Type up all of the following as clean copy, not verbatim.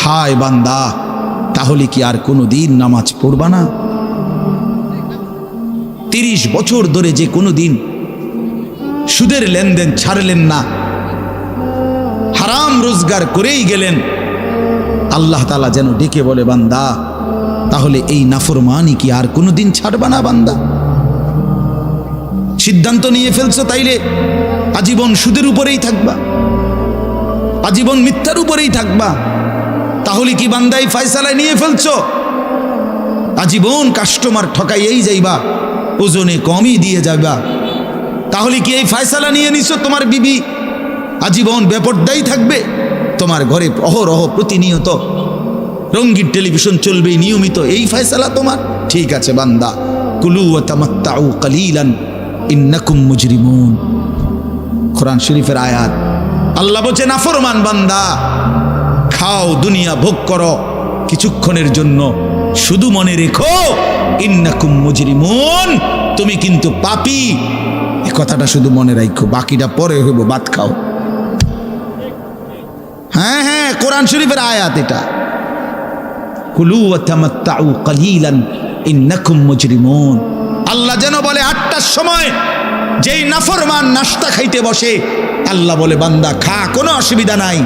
হায় বান্দা, তাহলে কি আর কোনো দিন নামাজ পড়বা না? 30 বছর ধরে যে কোনো দিন সুদের লেনদেন ছাড়লেন না, হারাম রোজগার করেই গেলেন, আল্লাহ তাআলা যেন ডেকে বলে, বান্দা তাহলে এই নাফরমানি কি আর কোনো দিন ছাড়বা না? বান্দা সিদ্ধান্ত নিয়ে ফেলছো, তাইলে আজীবন সুদের উপরেই থাকবা, আজীবন মিথ্যার উপরেই থাকবা। তাহলে কি বান্দা এই ফয়সালায় নিয়ে ফেলছো, আজীবন কাস্টমার ঠকাইয়েই যাইবা, ওজনে কমই দিয়ে যাবা? তাহলে কি এই ফয়সালা নিয়ে নিছো তোমার বিবি আজীবন বেপরদাই থাকবে? তোমার ঘরে অহরহ প্রতিনিয়ত রঙিন টেলিভিশন চলবে নিয়মিত, এই ফয়সালা তোমার? ঠিক আছে বান্দা, কুলু ওয়া তামাত্তাউ কালিলান ইন্নাকুম মুজরিমুন। কোরআন শরীফের আয়াত। আল্লাহ বলছে, নাফরমান বান্দা, খাও, দুনিয়া ভোগ করো কিছুক্ষণের জন্য, শুধু মনে রেখো ইন্নাকুম মুজরিমুন, তুমি কিন্তু পাপী। এই কথাটা শুধু মনে রাখো, বাকিটা পরে হইব, ভাত খাও। হ্যাঁ হ্যাঁ, কোরআন শরীফের আয়াত এটা। কুলু ওয়া তামাত্তাউ কালিলান ইন্নাকুম মুজরিমুন। আল্লাহ যেন বলে 8টার সময় যেই নাফরমান নাস্তা খাইতে বসে, আল্লাহ বলে, বান্দা খা, কোনো অসুবিধা নাই,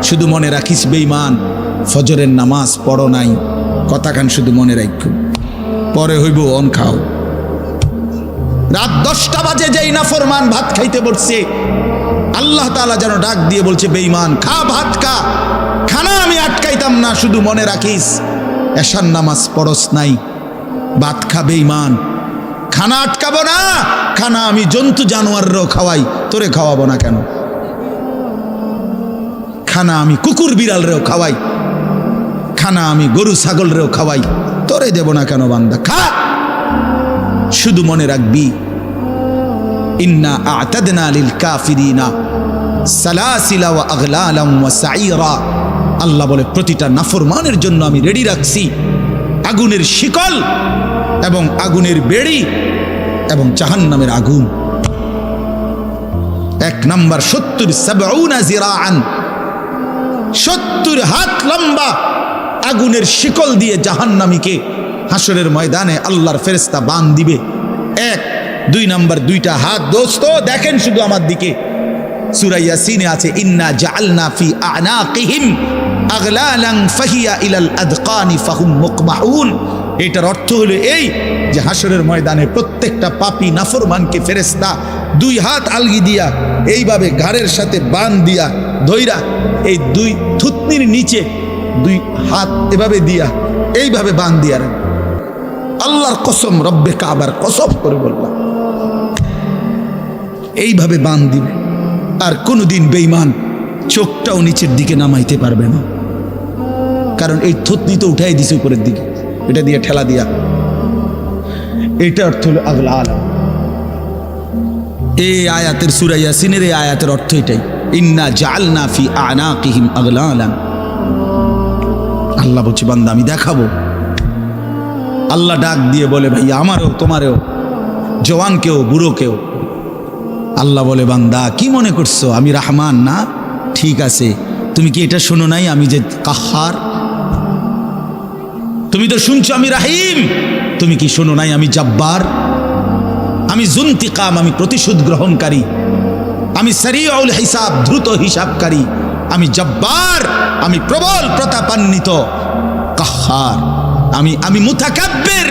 শুধু মনে রাখিস বেঈমান ফজরের নামাজ পড়ো নাই। কথাখান শুধু মনে রাখো, পরে হইব অন খাও। রাত 10টা বাজে যেই নাফরমান ভাত খাইতে বসছে, আল্লাহ তাআলা যেন ডাক দিয়ে বলছে, বেঈমান খা, ভাত খা, খানা আমি আটকাইতাম না, শুধু মনে রাখিস এশার নামাজ পড়স নাই, ভাত খা বেঈমান। খানা আটকাবো না, খানা আমি জন্তু জানোয়াররাও খাওয়াই, তোরে খাওয়াবো না কেন? খানা আমি কুকুর বিড়ালরেও খাওয়াই, খানা আমি গরু ছাগলরেও খাওয়াই, তোরে দেব না কেন? বান্দা খা, শুধু মনে রাখবি ইন্না আ'তাদনা লিল কাফিরিনা সালাসিলা ওয়া আগলালাম ওয়া সাইরা। আল্লাহ বলে, প্রতিটা নাফরমানের জন্য আমি রেডি রাখছি আগুনের শিকল এবং আগুনের বেড়ি এবং জাহান্নামের আগুন। 1 নাম্বার 70 জিরাআন, 70 হাত লম্বা আগুনের শিকল দিয়ে জাহান্নামীকে হাসরের ময়দানে আল্লাহর ফেরেশতা বান দিবে। 1 2 নাম্বার 2টা হাত। দোস্ত দেখেন শুধু আমার দিকে, সূরা ইয়াসিনে আছে, ইন্না জাআলনা ফি আ'নাকিহিম আগলালান ফাহিয়া ইলাল আদকানি ফাহুম মুকমাহুন। এটার অর্থ হলো এই যে হাসরের ময়দানে প্রত্যেকটা পাপী নাফরমানকে ফেরেশতা 2 হাত আলগি দিয়া এইভাবে ঘাড়ের সাথে বান দিয়া ধইরা, এই 2 থুতনির নিচে 2 হাত এভাবে দিয়া এইভাবে বান দিয়া রাখে। আল্লাহর কসম, রব্বে কাবার কসম করে বললাম, এইভাবে বান দিবে। আর কোনোদিন বেঈমান চোখটাও নিচের দিকে নামাইতে পারবে না, কারণ এই থুতনি তো উঠাই দিছে উপরের দিকে, এটা দিয়ে ঠেলা দিয়া। এটা অর্থ হলো আগলাল। এই আয়াতের সূরা ইয়াসিনের এই আয়াতের অর্থ এটাই, ইন্না জাআলনা ফি আ'নাকিহিম আগলালান। আল্লাহ বলছে, বান্দা আমি দেখাবো। আল্লাহ ডাক দিয়ে বলে, ভাইয়া আমারও তোমারও, জওয়ানকেও বুড়োকেও। আল্লাহ বলে, বান্দা কি মনে করছো আমি রহমান না? ঠিক আছে, তুমি কি এটা শোনো নাই আমি যে কাহ্হার? তুমি তো শুনছো আমি রাহিম, তুমি কি শোনো নাই আমি জব্বার? আমি যুনতিকাম, আমি প্রতিশোধ গ্রহণকারী, আমি সারিউল হিসাব, দ্রুত হিসাবকারী, আমি জব্বার, আমি প্রবল প্রতাপান্বিত, কাহ্হার, আমি মুতাকাব্বির,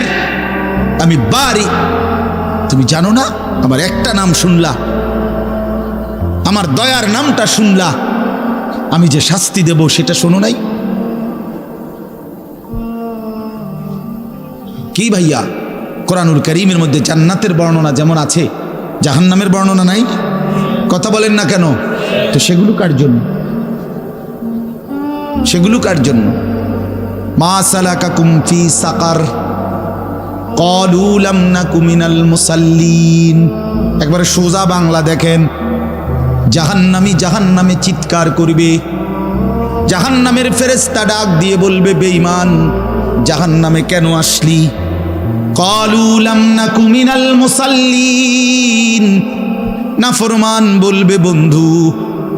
আমি বারি। তুমি জানো না আমার একটা নাম শুনলা, আমার দয়ার নামটা শুনলা, আমি যে শাস্তি দেব সেটা শোনো নাই? কি ভাইয়া, কোরআনুল কারীমের মধ্যে জান্নাতের বর্ণনা যেমন আছে, জাহান্নামের বর্ণনা নাই? কথা বলেন না কেন? তো সেগুলো কার জন্য? সেগুলো কার জন্য? মা সালাকাকুম ফি সাকার ক্বালু লাম নাকু মিনাল মুসাল্লিন। একবারে সোজা বাংলা দেখেন, জাহান্নামী জাহান্নামে চিৎকার করবে, জাহান্নামের ফেরেশতা ডাক দিয়ে বলবে, বেঈমান জাহান্নামে কেন আসলি? ক্বালু লাম নাকু মিনাল মুসাল্লিন। নাফরমান বলবে, বন্ধু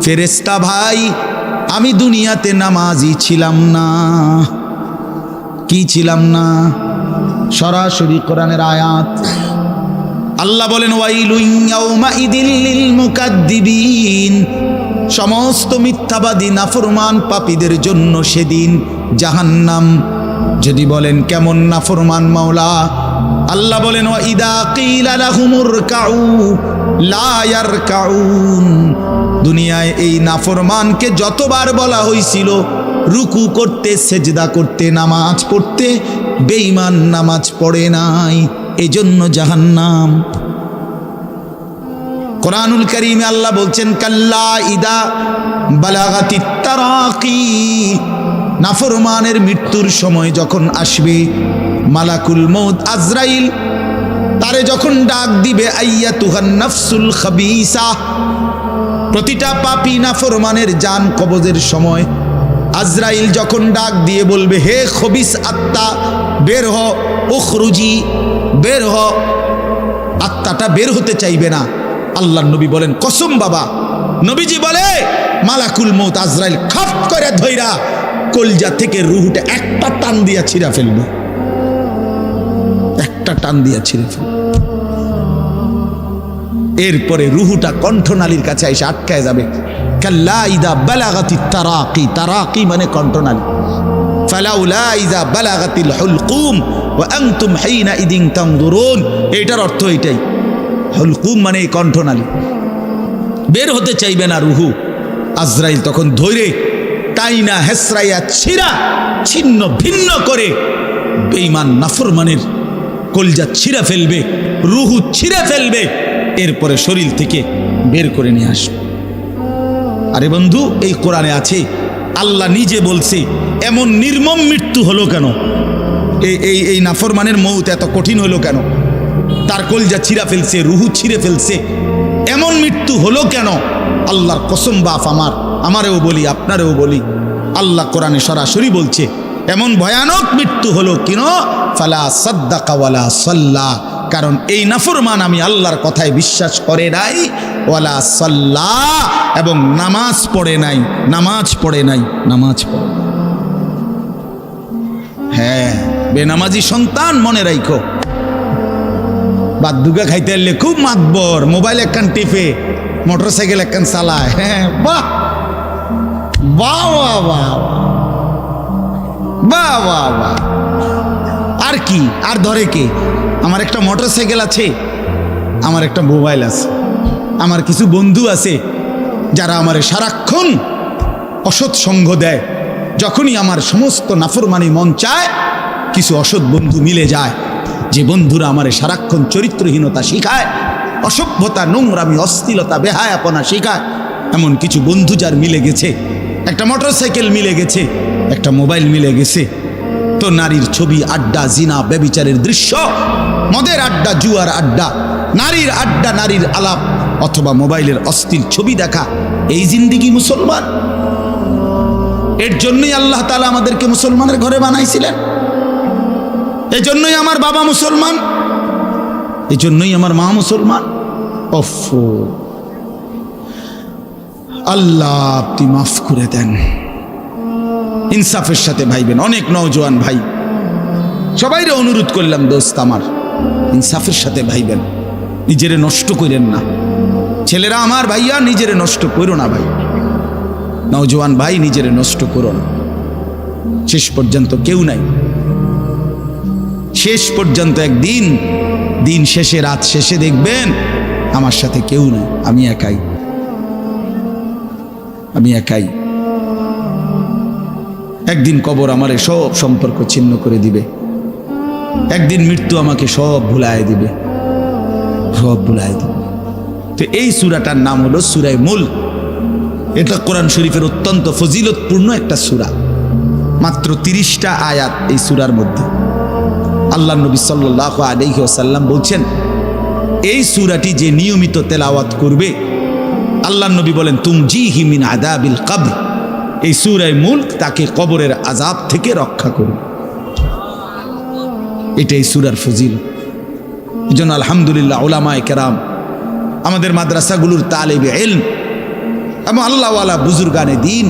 ফেরেশতা ভাই, আমি দুনিয়াতে নামাজি ছিলাম না। কি ছিলাম না? সরাসরি কোরআনের আয়াত। আল্লাহ বলেন ওয়াইলুন ইয়াউমাইদিল লিল মুকাদ্দিবিন, সমস্ত মিথ্যাবাদী নাফরমান পাপীদের জন্য সেদিন জাহান্নাম। যদি বলেন কেমন নাফরমান মাওলা, আল্লাহ বলেন ওয়াইদা কিলা লাহুমুরকাউ লা ইয়ারকাউন, দুনিয়ায় এই নাফরমানকে যতবার বলা হয়েছিল রুকু করতে, সেজদা করতে, নামাজ পড়তে, বেঈমান নামাজ পড়ে নাই, এজন্য জাহান্নাম। কোরআনুল কারীমে আল্লাহ বলছেন কাল্লা ইদা বালাগাতিত তারাকি, নাফরমানের মৃত্যুর সময় যখন আসবে, মালাকুল মউত আজরাইল তারে যখন ডাক দিবে, আইয়াতুহান নাফসুল খাবিসা, প্রতিটা পাপী নাফরমানের জান কবজের সময় আজরাইল যখন ডাক দিয়ে বলবে, হে খবিস আত্মা বের হ, উখরুজি বের হ, আত্মাটা বের হতে চাইবে না। আল্লাহর নবী বলেন কসম বাবা, নবীজি বলে মালাকুল মউত আজরাইল খপ করে ধইরা কলজা থেকে রুহটা একটা টান দিয়া ছিঁড়া ফেলবে, একটা টান দিয়া ছিঁড়ে ফেলবে। এরপরে রুহুটা কণ্ঠনালীর কাছে এসে আটকায় যাবে। কাল্লা ইদা বালাগাতিত তারাকি, তারাকি মানে কণ্ঠনালী। ফালাউলা ইদা বালাগাতিল হুলকুম ওয়া আনতুম হিনা ইদিন তানজুরুন, এটার অর্থ এটাই। হুলকুম মানে কণ্ঠনালী, বের হতে চাইবে না রুহু। আজরাইল তখন ধৈরে টাইনা হেসরাইয়া ছিঁড়া ছিন্ন ভিন্ন করে বেঈমান নাফরমানের কলজা ছিঁড়া ফেলবে, রুহু ছিঁড়ে ফেলবে, এরপরে শরীর থেকে বের করে নিয়ে আসবে। আরে বন্ধু, এই কোরআনে আছে, আল্লাহ নিজে বলছে এমন নির্মম মৃত্যু হলো কেন, এই নাফরমানের মউত এত কঠিন হলো কেন, তার কলজা ছিঁড়া ফেলছে, রুহু ছিঁড়ে ফেলছে, এমন মৃত্যু হলো কেন? আল্লাহর কসম বাপ আমারেও বলি, আপনারেও বলি, আল্লাহ কোরআনে সরাসরি বলছে এমন ভয়ানক মৃত্যু হলো কেন? ফালা সাদ্দাকা ওয়ালা সাল্লা, কারণ এই নাফরমান আমি আল্লাহর কথায় বিশ্বাস করে নাই, ওয়ালা সাল্লা, এবং নামাজ পড়ে নাই, নামাজ পড়ে নাই, নামাজ পড়ে। হ্যাঁ, বেনামাজি সন্তান মনে রাখো, বাদুগা খাইতে এলে খুব মাতবর, মোবাইল একখান টিপে, মোটরসাইকেল একখান চালায়। হ্যাঁ, বাহ বাহ বাহ বাহ বাহ বাহ বাহ। আর কি, আর ধরে কে? আমার একটা মোটরসাইকেল আছে, আমার একটা মোবাইল আছে, আমার কিছু বন্ধু আছে যারা আমার সারাক্ষণ অসৎ সঙ্গ দেয়। যখনই আমার সমস্ত নাফরমানি মন চায়, কিছু অসৎ বন্ধু মিলে যায়, যে বন্ধুরা আমার সারাক্ষণ চরিত্রহীনতা শিখায়, অসভ্যতা, নোংরামি, অশ্লীলতা, বেহায়াপনা শিখায়। এমন কিছু বন্ধু যার মিলে গেছে, একটা মোটরসাইকেল মিলে গেছে, একটা মোবাইল মিলে গেছে, তো নারীর ছবি, আড্ডা, জিনা, ব্যভিচারের দৃশ্য, মদের আড্ডা, জুয়ার আড্ডা, নারীর আড্ডা, নারীর আলাপ, অথবা মোবাইলের অশ্লীল ছবি দেখা, এই জিন্দিগি মুসলমান। এর জন্যই আল্লাহ তাআলা আমাদেরকে মুসলমানের ঘরে বানাইছিলেন, এই জন্যই আমার বাবা মুসলমান, এই জন্যই আমার মা মুসলমান। ওফো, আল্লাহ আপনি মাফ করে দেন। ইনসাফের সাথে ভাইবেন। অনেক নওজোয়ান ভাই, সবাইরে অনুরোধ করলাম, দোস্ত আমার, ইনসাফের সাথে ভাইবেন, নিজেরে নষ্ট করেন না। ছেলেরা আমার, ভাইয়া নিজেরে নষ্ট করো না ভাই, নওজোয়ান ভাই নিজেরে নষ্ট করো না। শেষ পর্যন্ত কেউ নাই, শেষ পর্যন্ত একদিন, দিন শেষে, রাত শেষে দেখবেন আমার সাথে কেউ নাই, আমি একাই, আমি একাই। একদিন কবর আমারে সব সম্পর্ক ছিন্ন করে দিবে, একদিন মৃত্যু আমাকে সব ভুলায় দিবে, সব ভুলায় দিবে। তো এই সূরাটার নাম হলো সূরা মুলক। এটা কোরআন শরীফের অত্যন্ত ফজিলতপূর্ণ একটা সূরা, মাত্র 30টা আয়াত এই সূরার মধ্যে। আল্লাহ নবী সাল্লাল্লাহু আলাইহি ওয়াসাল্লাম বলছেন, এই সূরাটি যে নিয়মিত তেলাওয়াত করবে, আল্লাহ নবী বলেন তুমজিহি মিন আযাবিল কবর, এই সূরা মুলক তাকে কবরের আযাব থেকে রক্ষা করবে। এটাই সূরার ফজিলত। এজন্য আলহামদুলিল্লাহ উলামায়ে কেরাম, আমাদের মাদ্রাসাগুলোর তালিবে ইলম এবং আল্লাহওয়ালা বুজুর্গানে দ্বীন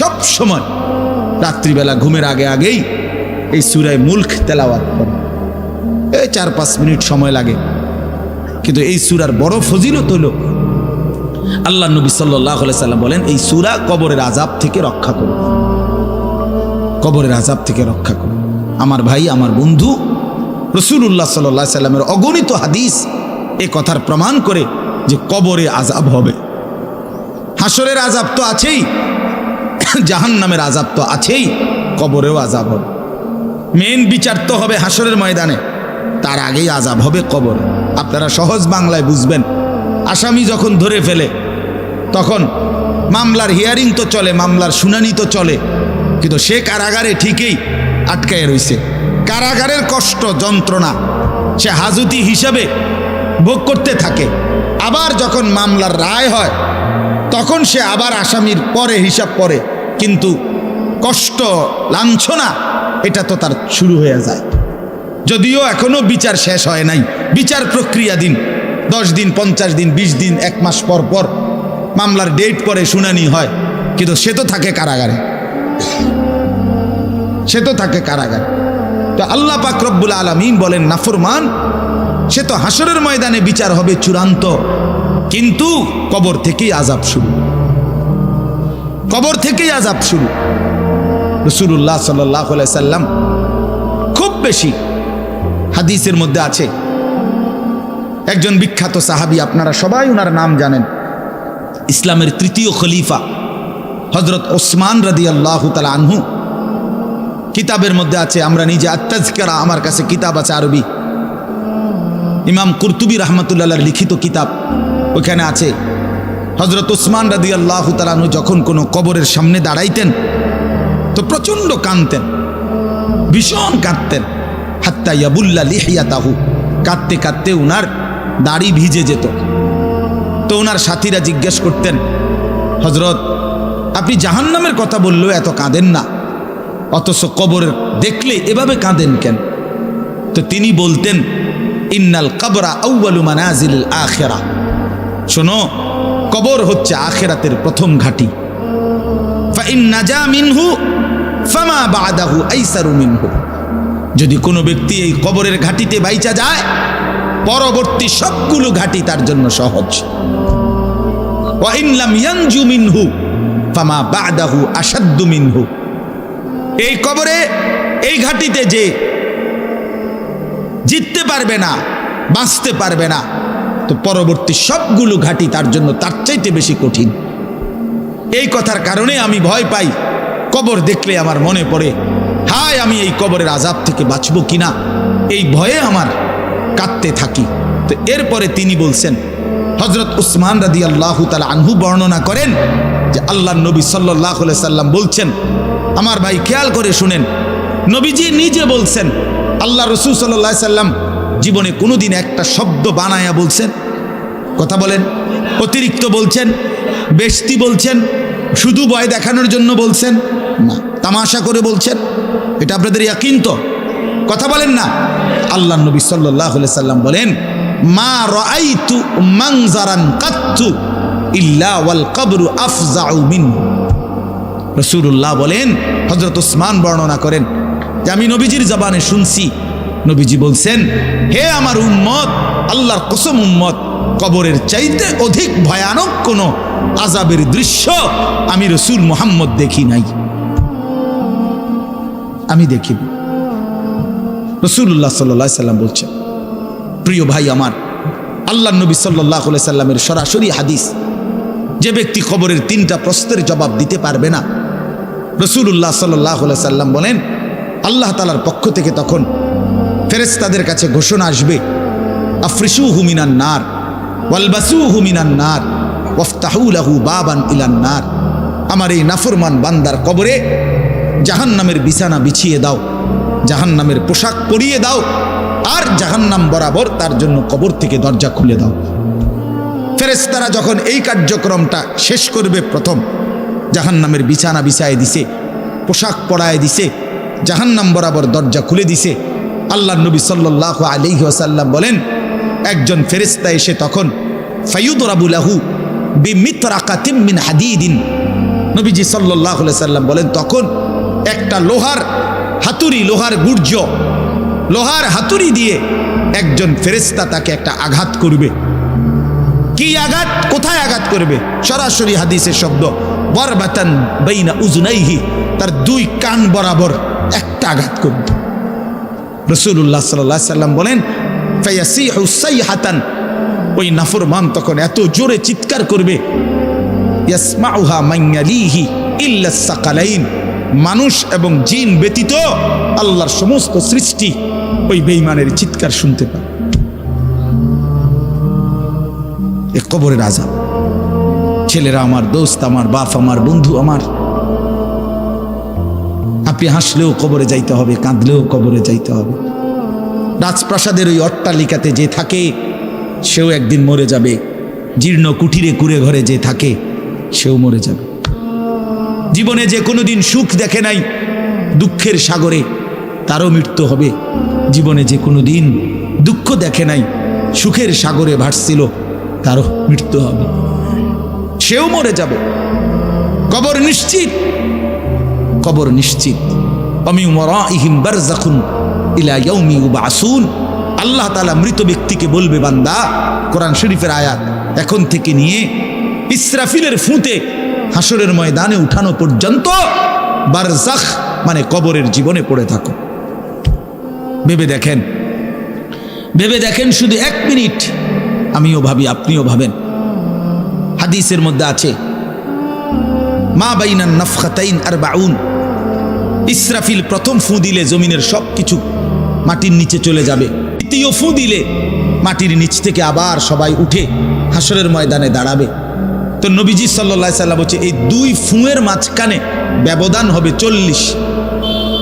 সব সময় রাত্রিবেলা ঘুমের আগে আগেই এই সূরা মুলক তেলাওয়াত করে। এই 4-5 মিনিট সময় লাগে, কিন্তু এই সূরার বড় ফজিলত হলো আল্লাহ নবী সাল্লাল্লাহু আলাইহি সাল্লাম বলেন এই সূরা কবরের আযাব থেকে রক্ষা করে, কবরের আযাব থেকে রক্ষা করে। আমার ভাই, আমার বন্ধু, রাসূলুল্লাহ সাল্লাল্লাহু আলাইহি সাল্লামের অগণিত হাদিস এ কথার প্রমাণ করে যে কবরে আযাব হবে। হাসরের আযাব তো আছেই, জাহান্নামের আযাব তো আছেই, কবরেও আযাব হবে। মেন বিচার তো হবে হাসরের ময়দানে, তার আগেই আযাব হবে কবরে। আপনারা সহজ বাংলায় বুঝবেন। আসামি যখন ধরে ফেলে তখন মামলার হিয়ারিং তো চলে, মামলার শুনানি তো চলে, কিন্তু সে কারাগারে ঠিকই আটকায় রইছে। কারাগারের কষ্ট যন্ত্রণা সে হাজতি হিসাবে ভোগ করতে থাকে। আবার যখন মামলার রায় হয় তখন সে আবার আসামির পরে হিসাব পড়ে, কিন্তু কষ্ট লাঞ্ছনা এটা তো তার শুরু হয়ে যায়। যদিও এখনো বিচার শেষ হয় নাই, বিচার প্রক্রিয়াধীন। 10 দিন, 50 দিন, 20 দিন, 1 মাস পর পর মামলার ডেট পরে শুনানি হয়, কিন্তু সে তো থাকে কারাগারে, সে তো থাকে কারাগারে। তো আল্লাহ পাক রব্বুল আলামিন বলেন নাফরমান সে তো হাসরের ময়দানে বিচার হবে চূড়ান্ত, কিন্তু কবর থেকেই আযাব শুরু, কবর থেকেই আযাব শুরু। রাসূলুল্লাহ সাল্লাল্লাহু আলাইহি সাল্লাম খুব বেশি হাদিসের মধ্যে আছে, একজন বিখ্যাত সাহাবী, আপনারা সবাই ওনার নাম জানেন, ইসলামের 3য় খলিফা হযরত ওসমান রাদিয়াল্লাহু তাআলা আনহু। কিতাবের মধ্যে আছে, আমরা নিজে আত-তাযকিরা, আমার কাছে কিতাব আছে আরবি, ইমাম কুরতুবী রাহমাতুল্লাহ আলাইহির লিখিত কিতাব, ওখানে আছে হযরত ওসমান রাদিয়াল্লাহু তাআলা আনহু যখন কোনো কবরের সামনে দাঁড়াইতেন তো প্রচণ্ড কাঁদতেন, ভীষণ কাঁদতেন। হাত্তা ইয়াবুল্লা লিহিয়াতাহু, কাঁদতে কাঁদতে উনার দাড়ি ভিজে যেত। তো ওনার সাথীরা জিজ্ঞেস করতেন, হযরত আপনি জাহান্নামের কথা বললেও এত কাঁদেন না, অথচ কবর দেখলে এভাবে কাঁদেন কেন? তো তিনি বলতেন, ইন্নাল কবরা আউয়ালু মানাজিলিল আখিরাহ, শোনো কবর হচ্ছে আখিরাতের প্রথম ঘাঁটি। ফাইন নাজা মিনহু ফামা বাদাহু আইসারু মিনহু, যদি কোনো ব্যক্তি এই কবরের ঘাঁটিতে বাইচা যায় পরবর্তী সবগুলো ঘাঁটি তার জন্য সহজ। ওয়া ইন লাম ইয়ানজু মিনহু ফামা বাদাহু আশাদ্দু মিনহু, এই কবরে এই ঘাঁটিতে যে জিততে পারবে না, বাঁচতে পারবে না, তো পরবর্তী সবগুলো ঘাঁটি তার জন্য তার চাইতে বেশি কঠিন। এই কথার কারণে আমি ভয় পাই, কবর দেখলে আমার মনে পড়ে, হায় আমি এই কবরের আযাব থেকে বাঁচব কিনা, এই ভয়ে আমার কাঁদতে থাকি। তো এরপরে তিনি বলছেন, হযরত উসমান রাদিয়াল্লাহু তাআলা আনহু বর্ণনা করেন যে আল্লাহর নবী সাল্লাল্লাহু আলাইহি সাল্লাম বলছেন, আমার ভাই খেয়াল করে শুনেন, নবীজি নিজে বলছেন, আল্লাহ রাসূল সাল্লাল্লাহু আলাইহি সাল্লাম জীবনে কোনোদিন একটা শব্দ বানায়া বলছেন? কথা বলেন। অতিরিক্ত বলছেন, বেশতি বলছেন, শুধু ভয় দেখানোর জন্য বলছেন না, তামাশা করে বলছেন? এটা আপনাদের ইয়াকিন তো? কথা বলেন না। আল্লাহর নবী সাল্লাল্লাহু আলাইহি সাল্লাম বলেন, মা রাআইতু মানজারান কাত্তু ইল্লা ওয়াল কবরু আফজাউ মিনহু। রাসূলুল্লাহ বলেন, হযরত ওসমান বর্ণনা করেন যে আমি নবীজির জবানে শুনছি, নবীজি বলছেন, হে আমার উম্মত, আল্লাহর কসম উম্মত, কবরের চাইতে অধিক ভয়ানক কোন আযাবের দৃশ্য আমি রাসূল মুহাম্মদ দেখি নাই, আমি দেখি। রাসূলুল্লাহ সাল্লাল্লাহু আলাইহি সাল্লাম বলছেন। প্রিয় ভাই আমার, আল্লাহর নবী সাল্লাল্লাহু আলাইহি সাল্লামের সরাসরি হাদিস, যে ব্যক্তি কবরের 3টা প্রশ্নের জবাব দিতে পারবে না, রাসূলুল্লাহ সাল্লাল্লাহু আলাইহি সাল্লাম বলেন আল্লাহ তাআলার পক্ষ থেকে তখন ফেরেশতাদের কাছে ঘোষণা আসবে, আফরিশুহু মিনান নার ওয়ালবাসুহু মিনান নার ওয়াফতাহু লাহু বাবান ইলান নার। আমার এই নাফরমান বান্দার কবরে জাহান্নামের বিছানা বিছিয়ে দাও, জাহান্নামের পোশাক পরিয়ে দাও, আর জাহান্নাম বরাবর তার জন্য কবর থেকে দরজা খুলে দাও। ফেরেশতারা যখন এই কার্যক্রমটা শেষ করবে, প্রথম জাহান্নামের বিছানা বিছায় দিছে, পোশাক পরায় দিছে, জাহান্নাম বরাবর দরজা খুলে দিছে, আল্লাহর নবী সাল্লাল্লাহু আলাইহি ওয়াসাল্লাম বলেন, একজন ফেরেশতা এসে তখন ফায়ুদরাবু লাহু বিমিতরাকাতিম মিন হাদিদিন নবীজি সাল্লাল্লাহু আলাইহি সাল্লাম বলেন তখন একটা লোহার হাতুড়ি, লোহার গুর্জ, লোহার হাতুড়ি দিয়ে একজন ফেরেশতা তাকে একটা আঘাত করবে। কি আঘাত, কোথায় আঘাত করবে? সরাসরি হাদিসের শব্দ, বরবাতান বাইনা উজুনাইহি, তার দুই কান বরাবর একটা আঘাত করবে। রাসূলুল্লাহ সাল্লাল্লাহু আলাইহি সাল্লাম বলেন ফায়াসিহু সাইহাতান, ওই নাফরমান তখন এত জোরে চিৎকার করবে, ইয়াসমাউহা মান ইয়ালিহি ইল্লা সাকালাইন, মানুষ এবং জিন ব্যতীত আল্লাহর সমস্ত সৃষ্টি ওই বেঈমানের চিৎকার শুনতে পায়। এ কবরের আযাব। ছেলেরা আমার, দোস্ত আমার, বাপ আমার, বন্ধু আমার, আপনি হাসলেও কবরে যাইতে হবে, কাঁদলেও কবরে যাইতে হবে। রাজপ্রাসাদের ওই অট্টালিকাতে যে থাকে সেও একদিন মরে যাবে, জীর্ণ কুঠিরে কুড়ে ঘরে যে থাকে সেও মরে যাবে। জীবনে যে কোনোদিন সুখ দেখে নাই, দুঃখের সাগরে, তারও মৃত্যু হবে। জীবনে যে কোনোদিন দুঃখ দেখে নাই, সুখের সাগরে ভাসছিল, তারও মৃত্যু হবে, সেও মরে যাবে। কবর নিশ্চিত, কবর নিশ্চিত। ওয়ামিন ওয়ারাইহিম বারযাখুন ইলা ইয়াউমি ইউবআসুন। আল্লাহ তাআলা মৃত ব্যক্তিকে বলবে, বান্দা, কোরআন শরীফের আয়াত, এখন থেকে নিয়ে ইসরাফিলের ফুঁতে হাসরের ময়দানে উঠানো পর্যন্ত বারজাখ মানে কবরের জীবনে পড়ে থাকো। ভেবে দেখেন, ভেবে দেখেন, শুধু 1 মিনিট। আমিও ভাবি, আপনিও ভাবেন। হাদিসের মধ্যে আছে মা বাইনান নাফখাতাইন 40, ইসরাফিল প্রথম ফু দিলে জমিনের সব কিছু মাটির নিচে চলে যাবে। দ্বিতীয় ফু দিলে মাটির নিচ থেকে আবার সবাই উঠে হাসরের ময়দানে দাঁড়াবে। তো নবীজি সাল্লাল্লাহু আলাইহি সাল্লাম বলছে এই 2 ফুঁয়ের মাঝখানে ব্যবধান হবে 40।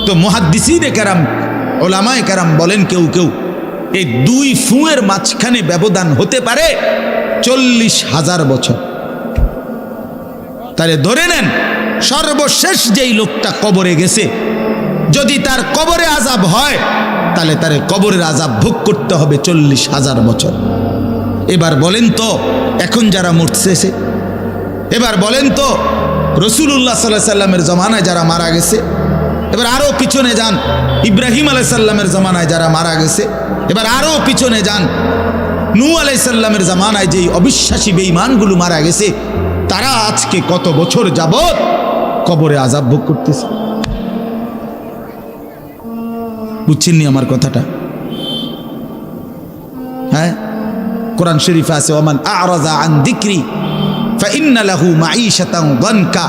তো মুহাদ্দিসিনে কেরাম, ওলামায়ে কেরাম বলেন কেউ কেউ এই 2 ফুঁয়ের মাঝখানে ব্যবধান হতে পারে 40,000 বছর। তাহলে ধরে নেন সর্বশেষ যেই লোকটা কবরে গেছে, যদি তার কবরে আযাব হয় তাহলে তার কবরের আযাব ভোগ করতে হবে 40,000 বছর। এবার বলেন তো এখন যারা মরতেছে, এবার বলেন তো রাসূলুল্লাহ সাল্লাল্লাহু আলাইহি সাল্লামের জমানায় যারা মারা গেছে, এবার আরো পিছনে যান ইব্রাহিম আলাইহিস সালামের জমানায় যারা মারা গেছে, এবার আরো পিছনে যান নূহ আলাইহিস সালামের জমানায় যেই অবিশ্বাসী বেঈমানগুলো মারা গেছে, তারা আজকে কত বছর যাবত কবরে আযাব ভোগ করতেছে। বুঝছেননি আমার কথাটা? হ্যাঁ, কোরআন শরীফে আছে ওমান আ'রাযা আন যিকরি ফাইন্না লাহু মাঈশাতান দানকা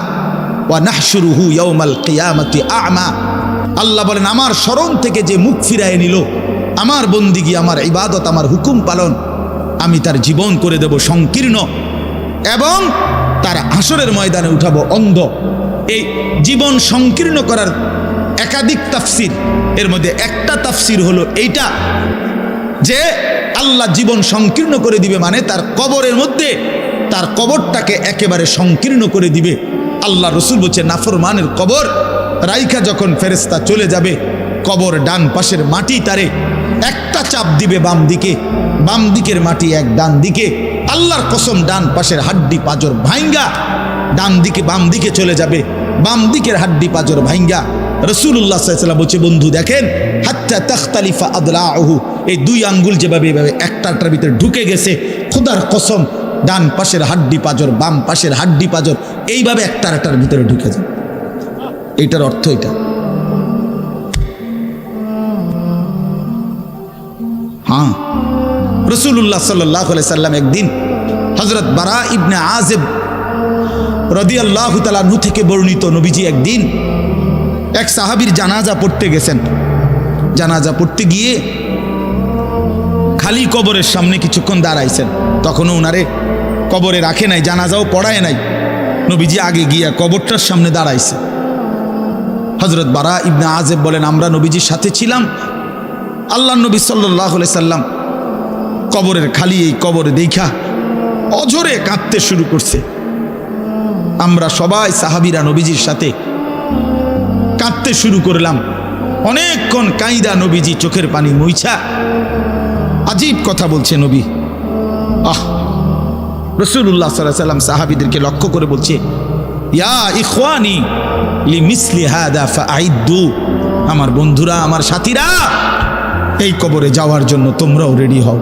ওয়া নাহশুরুহু ইয়াওমাল কিয়ামাতি আ'মা। আল্লাহ বলেন আমার স্মরণ থেকে যে মুখ ফিরায় নিল, আমার বন্দিগি, আমার ইবাদত, আমার হুকুম পালন, আমি তার জীবন করে দেব সংকীর্ণ এবং তার হাসরের ময়দানে উঠাবো অন্ধ। এই জীবন সংকীর্ণ করার একাধিক তাফসির, এর মধ্যে একটা তাফসির হলো এইটা যে আল্লাহ জীবন সংকীর্ণ করে দিবে, মানে তার কবরের মধ্যে তার কবরটাকে একেবারে সংকীর্ণ করে দিবে। আল্লাহ রসুল বলছে নাফরমানের কবর রাইখা যখন ফেরেশতা চলে যাবে, কবর ডান পাশের মাটি তারে একটা চাপ দিবে বাম দিকে, বাম দিকের মাটি এক ডান দিকে। আল্লাহর কসম ডান পাশের হাড্ডি পাঁজর ভাঙ্গা ডান দিকে বাম দিকে চলে যাবে, বাম দিকের হাড্ডি পাঁজর ভাঙ্গা। রাসূলুল্লাহ সাল্লাল্লাহু আলাইহি ওয়াসাল্লাম বলছে, বন্ধু দেখেন হাত্তা তাখতালিফা আদলাউহু, এই 2 আঙ্গুল যেভাবে এভাবে একটাটার ভিতরে ঢুকে গেছে, খোদার কসম ডান পাশের হাড্ডি পাঁজর বাম পাশের হাড্ডি পাঁজর এইভাবে একটার ভিতরে ঢুকে যায়। এইটার অর্থ এটা। হ্যাঁ, রাসূলুল্লাহ সাল্লাল্লাহু আলাইহি সাল্লাম একদিন হযরত বারা ইবনে আযিব রাদিয়াল্লাহু তাআলা আনহু থেকে বর্ণিত, নবীজি একদিন এক সাহাবীর জানাজা পড়তে গেছেন। জানাজা পড়তে গিয়ে খালি কবরের সামনে কিছুক্ষণ দাঁড়াইছেন, তখনও উনারে কবরে রাখে নাই, জানাজাও পড়ায় নাই। নবীজি আগে গিয়া কবরটার সামনে দাঁড়াইছে। হযরত বারা ইবনে আযিব বলেন, আমরা নবীজির সাথে ছিলাম। আল্লাহর নবী সাল্লাল্লাহু আলাইহি সাল্লাম কবরের খালি এই কবরে দেখা অঝরে কাঁদতে শুরু করছে। আমরা সবাই সাহাবীরা নবীজির সাথে কাঁদতে শুরু করলাম। অনেকক্ষণ কাইদা নবীজি চোখের পানি মুইছা আজীব কথা বলছে নবী। রাসূলুল্লাহ সাল্লাল্লাহু আলাইহি সাল্লাম সাহাবীদেরকে লক্ষ্য করে বলছে, ইয়া ইখওয়ানি লিমিসলি হাদা ফাআইদ্দু, আমার বন্ধুরা, আমার সাথীরা, এই কবরে যাওয়ার জন্য তোমরাও রেডি হও।